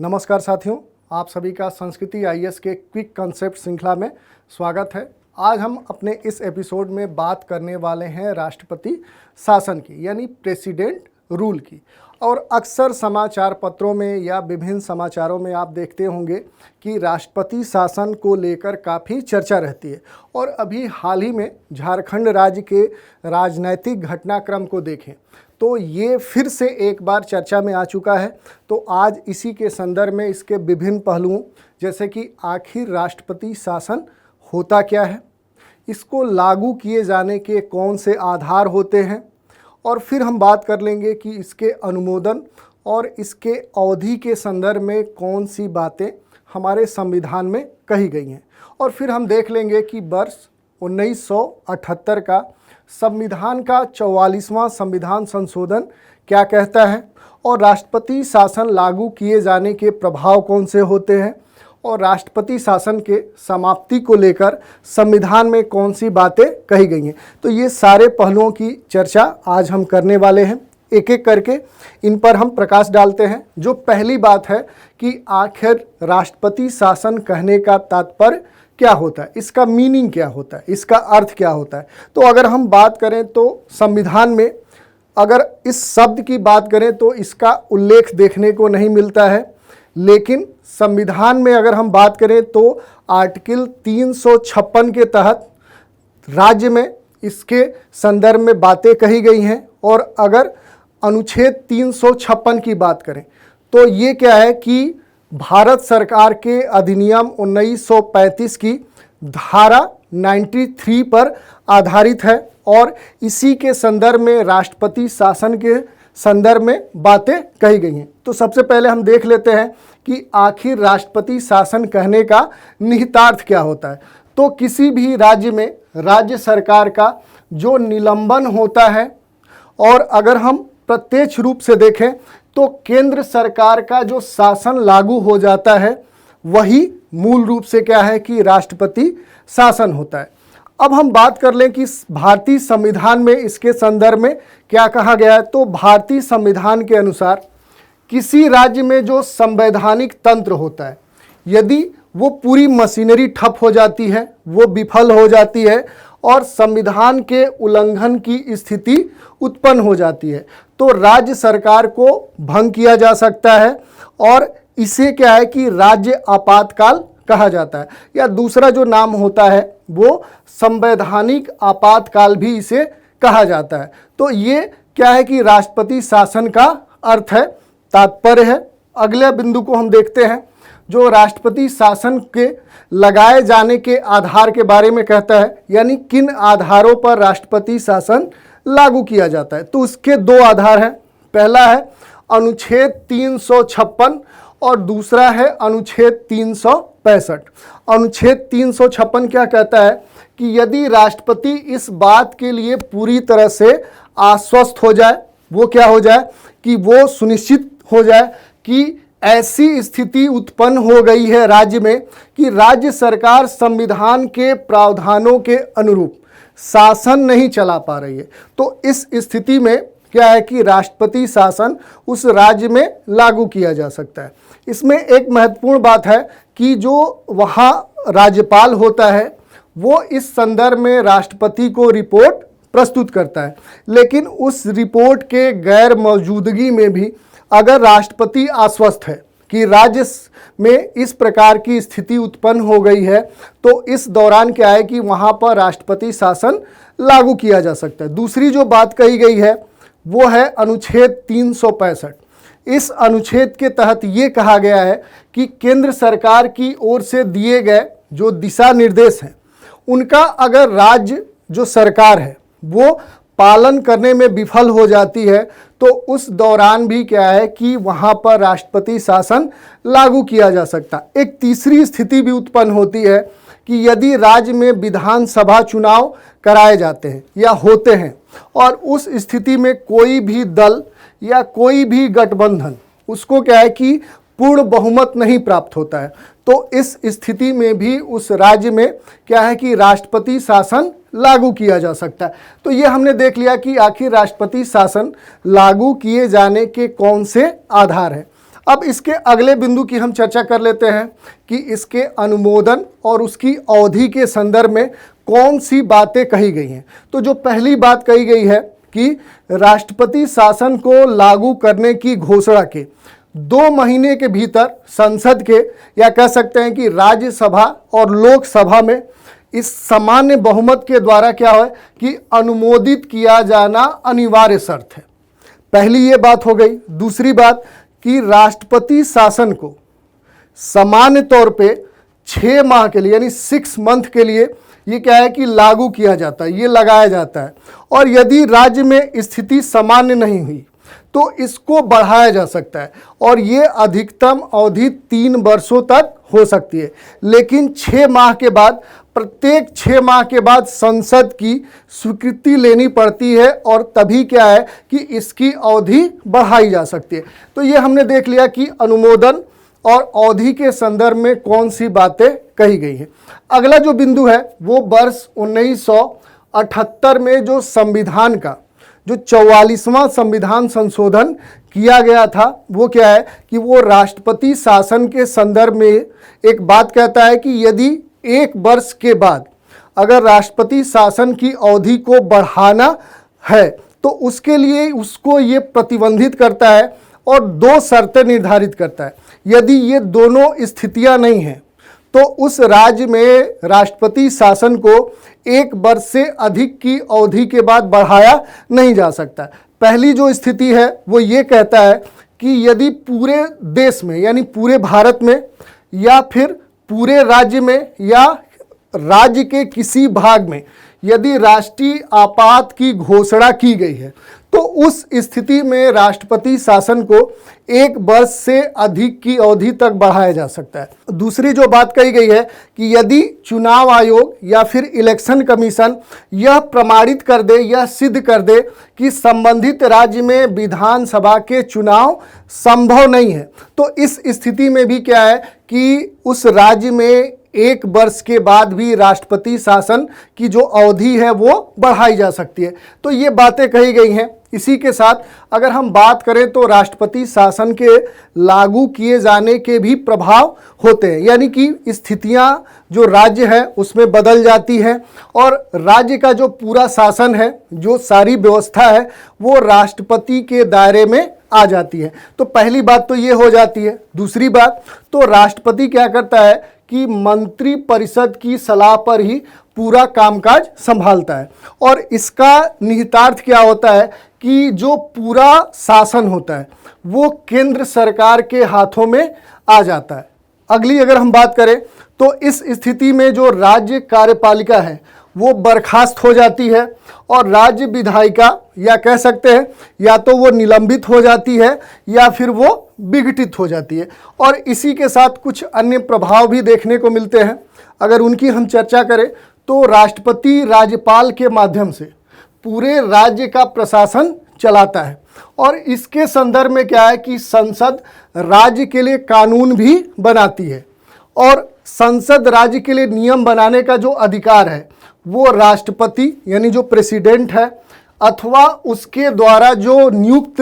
नमस्कार साथियों, आप सभी का संस्कृति आईएएस के क्विक कंसेप्ट श्रृंखला में स्वागत है। आज हम अपने इस एपिसोड में बात करने वाले हैं राष्ट्रपति शासन की, यानी प्रेसिडेंट रूल की। और अक्सर समाचार पत्रों में या विभिन्न समाचारों में आप देखते होंगे कि राष्ट्रपति शासन को लेकर काफ़ी चर्चा रहती है। और अभी हाल ही में झारखंड राज्य के राजनैतिक घटनाक्रम को देखें तो ये फिर से एक बार चर्चा में आ चुका है। तो आज इसी के संदर्भ में इसके विभिन्न पहलुओं, जैसे कि आखिर राष्ट्रपति शासन होता क्या है, इसको लागू किए जाने के कौन से आधार होते हैं, और फिर हम बात कर लेंगे कि इसके अनुमोदन और इसके अवधि के संदर्भ में कौन सी बातें हमारे संविधान में कही गई हैं। और फिर हम देख लेंगे कि वर्ष 1978 का संविधान का 44वां संविधान संशोधन क्या कहता है, और राष्ट्रपति शासन लागू किए जाने के प्रभाव कौन से होते हैं, और राष्ट्रपति शासन के समाप्ति को लेकर संविधान में कौन सी बातें कही गई हैं। तो ये सारे पहलुओं की चर्चा आज हम करने वाले हैं। एक एक करके इन पर हम प्रकाश डालते हैं। जो पहली बात है कि आखिर राष्ट्रपति शासन कहने का तात्पर्य क्या होता है, इसका मीनिंग क्या होता है, इसका अर्थ क्या होता है। तो अगर हम बात करें तो संविधान में अगर इस शब्द की बात करें तो इसका उल्लेख देखने को नहीं मिलता है, लेकिन संविधान में अगर हम बात करें तो आर्टिकल 356 के तहत राज्य में इसके संदर्भ में बातें कही गई हैं। और अगर अनुच्छेद 356 की बात करें तो ये क्या है कि भारत सरकार के अधिनियम 1935 की धारा 93 पर आधारित है, और इसी के संदर्भ में राष्ट्रपति शासन के संदर्भ में बातें कही गई हैं। तो सबसे पहले हम देख लेते हैं कि आखिर राष्ट्रपति शासन कहने का निहितार्थ क्या होता है। तो किसी भी राज्य में राज्य सरकार का जो निलंबन होता है, और अगर हम प्रत्यक्ष रूप से देखें तो केंद्र सरकार का जो शासन लागू हो जाता है वही मूल रूप से क्या है कि राष्ट्रपति शासन होता है। अब हम बात कर लें कि भारतीय संविधान में इसके संदर्भ में क्या कहा गया है। तो भारतीय संविधान के अनुसार किसी राज्य में जो संवैधानिक तंत्र होता है, यदि वो पूरी मशीनरी ठप हो जाती है, वो विफल हो जाती है और संविधान के उल्लंघन की स्थिति उत्पन्न हो जाती है, तो राज्य सरकार को भंग किया जा सकता है, और इसे क्या है कि राज्य आपातकाल कहा जाता है, या दूसरा जो नाम होता है वो संवैधानिक आपातकाल भी इसे कहा जाता है। तो ये क्या है कि राष्ट्रपति शासन का अर्थ है, तात्पर्य है। अगले बिंदु को हम देखते हैं जो राष्ट्रपति शासन के लगाए जाने के आधार के बारे में कहता है, यानी किन आधारों पर राष्ट्रपति शासन लागू किया जाता है। तो उसके दो आधार हैं। पहला है अनुच्छेद 356 और दूसरा है अनुच्छेद 365। अनुच्छेद 356 क्या कहता है कि यदि राष्ट्रपति इस बात के लिए पूरी तरह से आश्वस्त हो जाए, वो क्या हो जाए कि वो सुनिश्चित हो जाए कि ऐसी स्थिति उत्पन्न हो गई है राज्य में कि राज्य सरकार संविधान के प्रावधानों के अनुरूप शासन नहीं चला पा रही है, तो इस स्थिति में क्या है कि राष्ट्रपति शासन उस राज्य में लागू किया जा सकता है। इसमें एक महत्वपूर्ण बात है कि जो वहाँ राज्यपाल होता है वो इस संदर्भ में राष्ट्रपति को रिपोर्ट प्रस्तुत करता है, लेकिन उस रिपोर्ट के गैर मौजूदगी में भी अगर राष्ट्रपति आश्वस्त है कि राज्य में इस प्रकार की स्थिति उत्पन्न हो गई है, तो इस दौरान क्या है कि वहाँ पर राष्ट्रपति शासन लागू किया जा सकता है। दूसरी जो बात कही गई है वो है अनुच्छेद 365। इस अनुच्छेद के तहत ये कहा गया है कि केंद्र सरकार की ओर से दिए गए जो दिशा निर्देश हैं उनका अगर राज्य जो सरकार है वो पालन करने में विफल हो जाती है, तो उस दौरान भी क्या है कि वहाँ पर राष्ट्रपति शासन लागू किया जा सकता। एक तीसरी स्थिति भी उत्पन्न होती है कि यदि राज्य में विधानसभा चुनाव कराए जाते हैं या होते हैं, और उस स्थिति में कोई भी दल या कोई भी गठबंधन उसको क्या है कि पूर्ण बहुमत नहीं प्राप्त होता है, तो इस स्थिति में भी उस राज्य में क्या है कि राष्ट्रपति शासन लागू किया जा सकता है। तो ये हमने देख लिया कि आखिर राष्ट्रपति शासन लागू किए जाने के कौन से आधार हैं। अब इसके अगले बिंदु की हम चर्चा कर लेते हैं कि इसके अनुमोदन और उसकी अवधि के संदर्भ में कौन सी बातें कही गई हैं। तो जो पहली बात कही गई है कि राष्ट्रपति शासन को लागू करने की घोषणा के 2 महीने के भीतर संसद के, या कह सकते हैं कि राज्यसभा और लोकसभा में इस सामान्य बहुमत के द्वारा क्या है कि अनुमोदित किया जाना अनिवार्य शर्त है। पहली ये बात हो गई। दूसरी बात कि राष्ट्रपति शासन को सामान्य तौर पे 6 माह के लिए, यानी 6 मंथ के लिए ये क्या है कि लागू किया जाता है, ये लगाया जाता है। और यदि राज्य में स्थिति सामान्य नहीं हुई तो इसको बढ़ाया जा सकता है और ये अधिकतम अवधि 3 वर्षों तक हो सकती है। लेकिन 6 माह के बाद, प्रत्येक 6 माह के बाद संसद की स्वीकृति लेनी पड़ती है और तभी क्या है कि इसकी अवधि बढ़ाई जा सकती है। तो ये हमने देख लिया कि अनुमोदन और अवधि के संदर्भ में कौन सी बातें कही गई हैं। अगला जो बिंदु है वो वर्ष 1978 में जो संविधान का जो 44वां संविधान संशोधन किया गया था, वो क्या है कि वो राष्ट्रपति शासन के संदर्भ में एक बात कहता है कि यदि 1 वर्ष के बाद अगर राष्ट्रपति शासन की अवधि को बढ़ाना है तो उसके लिए उसको ये प्रतिबंधित करता है और 2 शर्तें निर्धारित करता है। यदि ये दोनों स्थितियां नहीं हैं तो उस राज्य में राष्ट्रपति शासन को 1 वर्ष से अधिक की अवधि के बाद बढ़ाया नहीं जा सकता। पहली जो स्थिति है वो ये कहता है कि यदि पूरे देश में, यानी पूरे भारत में या फिर पूरे राज्य में या राज्य के किसी भाग में यदि राष्ट्रीय आपात की घोषणा की गई है तो उस स्थिति में राष्ट्रपति शासन को 1 वर्ष से अधिक की अवधि तक बढ़ाया जा सकता है। दूसरी जो बात कही गई है कि यदि चुनाव आयोग या फिर इलेक्शन कमीशन यह प्रमाणित कर दे, यह सिद्ध कर दे कि संबंधित राज्य में विधानसभा के चुनाव संभव नहीं है तो इस स्थिति में भी क्या है कि उस राज्य में 1 वर्ष के बाद भी राष्ट्रपति शासन की जो अवधि है वो बढ़ाई जा सकती है। तो ये बातें कही गई हैं। इसी के साथ अगर हम बात करें तो राष्ट्रपति शासन के लागू किए जाने के भी प्रभाव होते हैं, यानी कि स्थितियां जो राज्य है उसमें बदल जाती है और राज्य का जो पूरा शासन है, जो सारी व्यवस्था है वो राष्ट्रपति के दायरे में आ जाती है। तो पहली बात तो ये हो जाती है। दूसरी बात तो राष्ट्रपति क्या करता है कि मंत्री परिषद की सलाह पर ही पूरा कामकाज संभालता है और इसका निहितार्थ क्या होता है कि जो पूरा शासन होता है वो केंद्र सरकार के हाथों में आ जाता है। अगली अगर हम बात करें तो इस स्थिति में जो राज्य कार्यपालिका है वो बर्खास्त हो जाती है और राज्य विधायिका, या कह सकते हैं या तो वो निलंबित हो जाती है या फिर वो विघटित हो जाती है। और इसी के साथ कुछ अन्य प्रभाव भी देखने को मिलते हैं। अगर उनकी हम चर्चा करें तो राष्ट्रपति राज्यपाल के माध्यम से पूरे राज्य का प्रशासन चलाता है और इसके संदर्भ में क्या है कि संसद राज्य के लिए कानून भी बनाती है और संसद राज्य के लिए नियम बनाने का जो अधिकार है वो राष्ट्रपति यानी जो प्रेसिडेंट है अथवा उसके द्वारा जो नियुक्त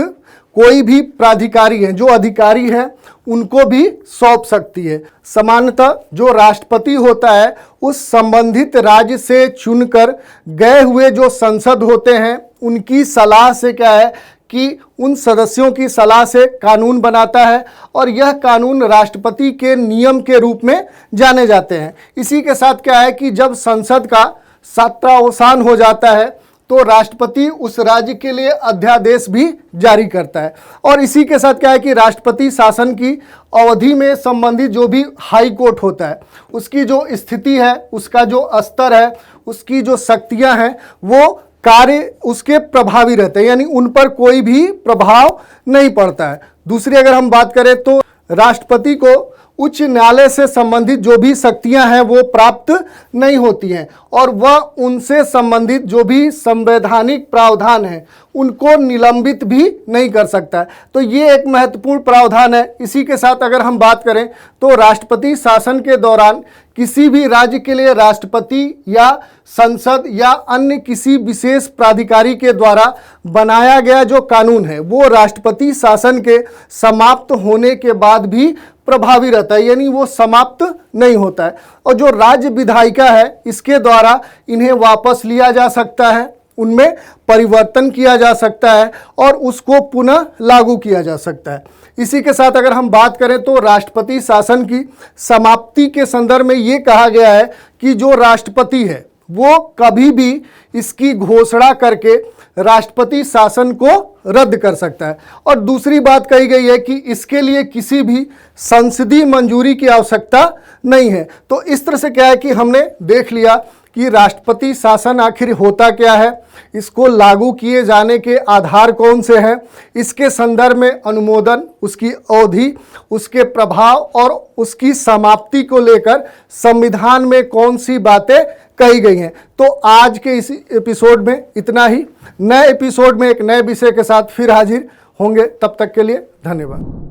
कोई भी प्राधिकारी है, जो अधिकारी है, उनको भी सौंप सकती है। सामान्यतः जो राष्ट्रपति होता है उस संबंधित राज्य से चुनकर गए हुए जो संसद होते हैं उनकी सलाह से क्या है कि उन सदस्यों की सलाह से कानून बनाता है और यह कानून राष्ट्रपति के नियम के रूप में जाने जाते हैं। इसी के साथ क्या है कि जब संसद का सत्रावसान हो जाता है तो राष्ट्रपति उस राज्य के लिए अध्यादेश भी जारी करता है और इसी के साथ क्या है कि राष्ट्रपति शासन की अवधि में संबंधित जो भी हाई कोर्ट होता है उसकी जो स्थिति है, उसका जो स्तर है, उसकी जो शक्तियां हैं वो कार्य उसके प्रभावी रहते हैं, यानी उन पर कोई भी प्रभाव नहीं पड़ता है। दूसरी अगर हम बात करें तो राष्ट्रपति को उच्च न्यायालय से संबंधित जो भी शक्तियां हैं वो प्राप्त नहीं होती हैं और वह उनसे संबंधित जो भी संवैधानिक प्रावधान हैं उनको निलंबित भी नहीं कर सकता है। तो ये एक महत्वपूर्ण प्रावधान है। इसी के साथ अगर हम बात करें तो राष्ट्रपति शासन के दौरान किसी भी राज्य के लिए राष्ट्रपति या संसद या अन्य किसी विशेष प्राधिकारी के द्वारा बनाया गया जो कानून है वो राष्ट्रपति शासन के समाप्त होने के बाद भी प्रभावी रहता है, यानी वो समाप्त नहीं होता है। और जो राज्य विधायिका है इसके द्वारा इन्हें वापस लिया जा सकता है, उनमें परिवर्तन किया जा सकता है और उसको पुनः लागू किया जा सकता है। इसी के साथ अगर हम बात करें तो राष्ट्रपति शासन की समाप्ति के संदर्भ में ये कहा गया है कि जो राष्ट्रपति है वो कभी भी इसकी घोषणा करके राष्ट्रपति शासन को रद्द कर सकता है। और दूसरी बात कही गई है कि इसके लिए किसी भी संसदीय मंजूरी की आवश्यकता नहीं है। तो इस तरह से क्या है कि हमने देख लिया कि राष्ट्रपति शासन आखिर होता क्या है, इसको लागू किए जाने के आधार कौन से हैं, इसके संदर्भ में अनुमोदन, उसकी अवधि, उसके प्रभाव और उसकी समाप्ति को लेकर संविधान में कौन सी बातें कही गई हैं। तो आज के इस एपिसोड में इतना ही। नए एपिसोड में एक नए विषय के साथ फिर हाजिर होंगे, तब तक के लिए धन्यवाद।